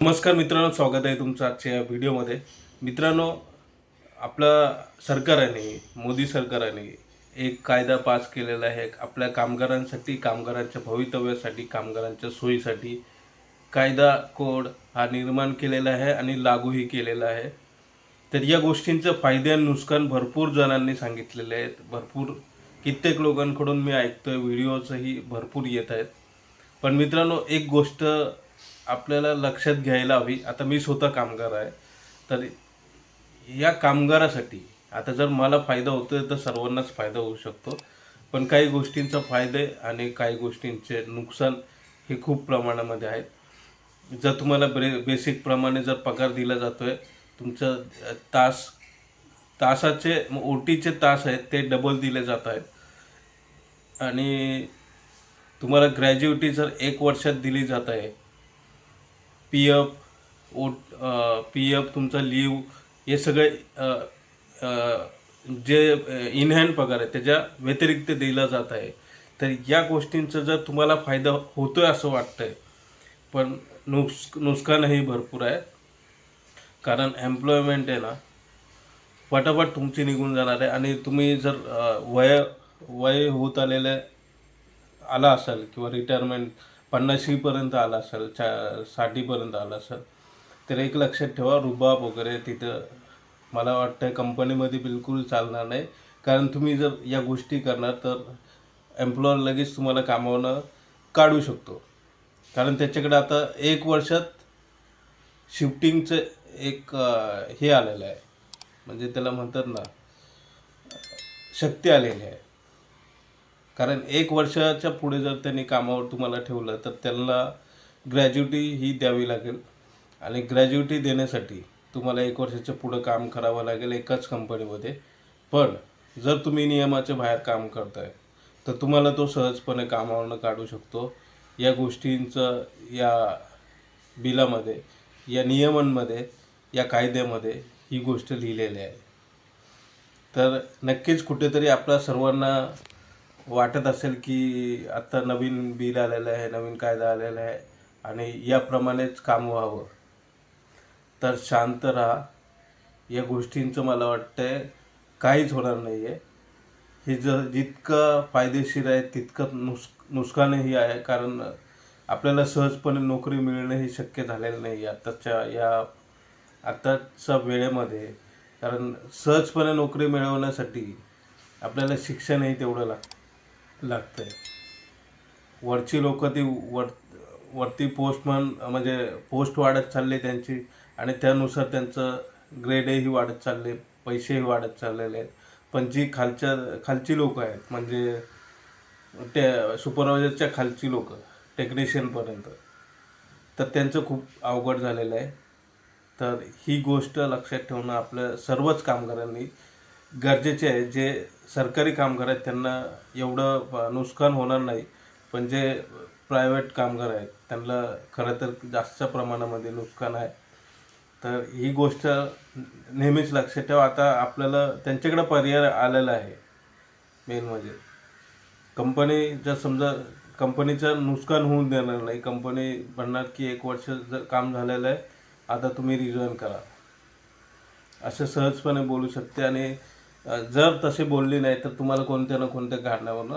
नमस्कार मित्रांनो, स्वागत आहे तुमचं आजच्या या व्हिडिओमध्ये. मित्रांनो, आपलं सरकारने, मोदी सरकारने एक कायदा पास केलेला आहे. आपल्या कामगारांसाठी, कामगारांच्या भवितव्यासाठी, कामगारांच्या सोयीसाठी कायदा कोड हा निर्माण केलेला आहे आणि लागूही केलेला आहे. तर या गोष्टींचं फायदे आणि नुकसान भरपूर जणांनी सांगितलेले आहेत. भरपूर कित्येक लोकांकडून मी ऐकतोय, व्हिडिओजही भरपूर येत आहेत. पण मित्रांनो, एक गोष्ट आपल्याला लक्षात घ्यायला हवी. आता मी स्वतः कामगार आहे. तर या कामगारासाठी आता जर मला फायदा होतोय तर सर्वांनाच फायदा होऊ शकतो. पण काही गोष्टींचा फायदे आणि काही गोष्टींचे नुकसान हे खूप प्रमाणामध्ये आहेत. जर तुम्हाला बेसिक प्रमाणे जर पगार दिला जातोय, तुमचं तासाचे OTचे तास आहेत ते डबल दिले जात आहेत आणि तुम्हाला ग्रॅज्युइटी जर 1 वर्षात दिली जात आहे. पी एफ तुमचा लीव हे सगळे जे इन हँड पगार आहे त्याच्या व्यतिरिक्त दिला जात आहे. तर या गोष्टींचा जर तुम्हाला फायदा होतोय असं वाटतंय, पण नुकसानही भरपूर आहे. कारण एम्प्लॉयमेंट आहे ना, फटाफट तुमची निघून जाणार आहे आणि तुम्ही जर वय होत आला असेल किंवा रिटायरमेंट 50शीपर्यंत आला असेल, 60पर्यंत आला असेल, तर एक लक्षात ठेवा, रुबाब वगैरे तिथं मला वाटतं कंपनीमध्ये बिलकुल चालणार नाही. कारण तुम्ही जर या गोष्टी करणार तर एम्प्लॉयर लगेच तुम्हाला कामावनं काढू शकतो. कारण त्याच्याकडे आता 1 वर्षात शिफ्टिंगचं एक हे आलेलं आहे, म्हणजे त्याला म्हणतात ना, शक्ती आलेली आहे. कारण 1 वर्षाच्या पुढे जर त्यांनी कामावर तुम्हाला ठेवलं तर त्यांना ग्रॅज्युटी ही द्यावी लागेल आणि ग्रॅज्युटी देण्यासाठी तुम्हाला 1 वर्षाच्या पुढं काम करावं लागेल एकाच कंपनीमध्ये. पण जर तुम्ही नियमाच्या बाहेर काम करताय तर तुम्हाला तो सहजपणे कामावरनं काढू शकतो. या गोष्टींचं या बिलामध्ये, या नियमांमध्ये, या कायद्यामध्ये ही गोष्ट लिहिलेली आहे. तर नक्कीच कुठेतरी आपल्या सर्वांना वाटत असेल की आत्ता नवीन बिल आलेलं आहे, नवीन कायदा आलेला आहे आणि याप्रमाणेच काम व्हावं. तर शांत राहा. या गोष्टींचं मला वाटतंय काहीच होणार नाही आहे. हे जितकं फायदेशीर आहे तितकं नुकसानही आहे. कारण आपल्याला सहजपणे नोकरी मिळणं हे शक्य झालेलं नाही आत्ताच्या वेळेमध्ये. कारण सहजपणे नोकरी मिळवण्यासाठी आपल्याला शिक्षणही तेवढं लागतं आहे. वरची लोक ती वरती पोस्टमन म्हणजे पोस्ट वाढत चालले त्यांची आणि त्यानुसार त्यांचं ग्रेडही वाढत चालले, पैसेही वाढत चाललेले आहेत. पण जी खालची लोक आहेत, म्हणजे त्या सुपरवायझरच्या खालची लोक, टेक्निशियनपर्यंत, तर त्यांचं खूप अवघड झालेलं आहे. तर ही गोष्ट लक्षात ठेवणं आपल्या सर्वच कामगारांनी गरजेचे आहे. जे सरकारी कामगार आहेत त्यांना एवढं नुकसान होणार नाही, पण जे प्रायव्हेट कामगार आहेत त्यांना खरं तर जास्त प्रमाणामध्ये नुकसान आहे. तर ही गोष्ट नेहमीच लक्षात ठेवा. आता आपल्याला त्यांच्याकडे पर्याय आलेला आहे. मेन म्हणजे कंपनी जर समजा कंपनीचं नुकसान होऊन देणार नाही. कंपनी म्हणणार की 1 वर्ष जर काम झालेलं आहे, आता तुम्ही रिझाईन करा, असं सहजपणे बोलू शकते. आणि जर तसे बोलली नाही तर तुम्हाला कोणत्या ना कोणत्या कारणावरून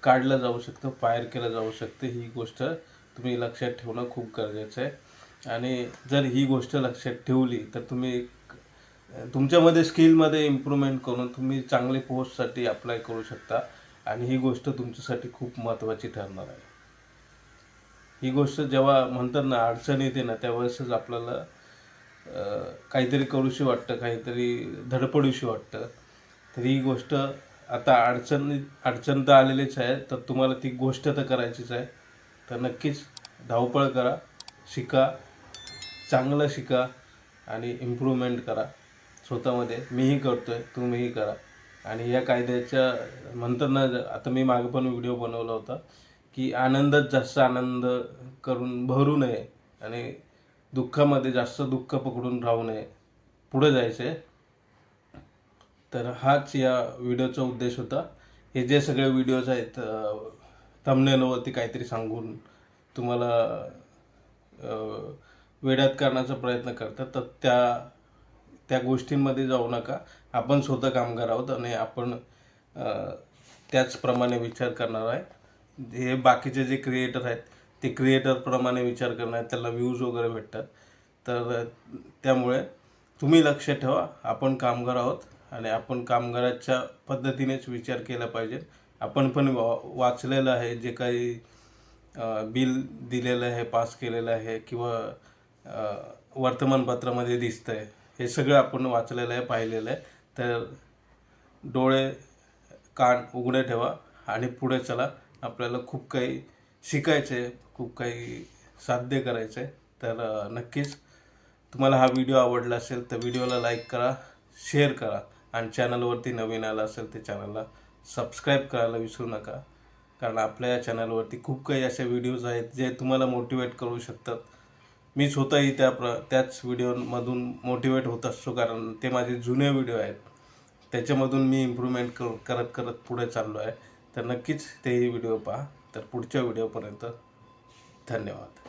काढलं जाऊ शकतं, फायर केलं जाऊ शकतं. ही गोष्ट तुम्ही लक्षात ठेवणं खूप गरजेचं आहे. आणि जर ही गोष्ट लक्षात ठेवली तर तुम्ही तुमच्यामध्ये स्किलमध्ये इम्प्रूव्हमेंट करून तुम्ही चांगले पोस्टसाठी अप्लाय करू शकता आणि ही गोष्ट तुमच्यासाठी खूप महत्त्वाची ठरणार आहे. ही गोष्ट जेव्हा म्हणतात ना अडचण येते ना, त्यावेळेसच आपल्याला काहीतरी करूशी वाटतं, काहीतरी धडपडूशी वाटतं. तर ही गोष्ट आता अडचण तर आलेलीच आहे, तर तुम्हाला ती गोष्ट तर करायचीच आहे. तर नक्कीच धावपळ करा, शिका, चांगलं शिका आणि इम्प्रूव्हमेंट करा स्वतःमध्ये. मीही करतो आहे, तुम्हीही करा. आणि या कायद्याच्या म्हणतात ना, आता मी मागे पण व्हिडिओ बनवला होता की आनंदात जास्त आनंद करून भरू नये आणि दुःखामध्ये जास्त दुःख पकडून राहू नये, पुढे जायचं आहे. तर हाच या व्हिडिओचा उद्देश होता. हे जे सगळे व्हिडिओज आहेत थंबनेलवरती काहीतरी सांगून तुम्हाला वेड्यात करण्याचा प्रयत्न करतात, तर त्या गोष्टींमध्ये जाऊ नका. आपण स्वतः कामगार आहोत आणि आपण त्याचप्रमाणे विचार करणार आहे. हे बाकीचे जे क्रिएटर आहेत ते क्रिएटरप्रमाणे विचार करणार, त्याला व्ह्यूज वगैरे भेटतात. तर त्यामुळे तुम्ही लक्ष ठेवा, आपण कामगार आहोत आणि आपण कामगाराच्या पद्धतीनेच विचार केला पाहिजे. आपण पण वाचलेलं आहे, जे काही बिल दिलेलं आहे, पास केलेलं आहे किंवा वर्तमानपत्रामध्ये दिसतं आहे, हे सगळं आपण वाचलेलं आहे, पाहिलेलं आहे. तर डोळे कान उघडे ठेवा आणि पुढे चला. आपल्याला खूप काही शिकायचं आहे, खूप काही साध्य करायचं आहे. तर नक्कीच तुम्हाला हा व्हिडिओ आवडला असेल तर व्हिडिओला लाईक करा, शेअर करा आणि चॅनलवरती नवीन आला असेल तर चॅनलला सबस्क्राईब करायला विसरू नका. कारण आपल्या या चॅनलवरती खूप काही असे व्हिडिओज आहेत जे तुम्हाला मोटिवेट करू शकतात. मी स्वतःही त्याच व्हिडिओमधून मोटिवेट होत असतो, कारण ते माझे जुने व्हिडिओ आहेत. त्याच्यामधून मी इम्प्रूव्हमेंट करत करत पुढे चाललो आहे. तर नक्कीच तेही व्हिडिओ पहा. तर पुढच्या व्हिडिओपर्यंत धन्यवाद.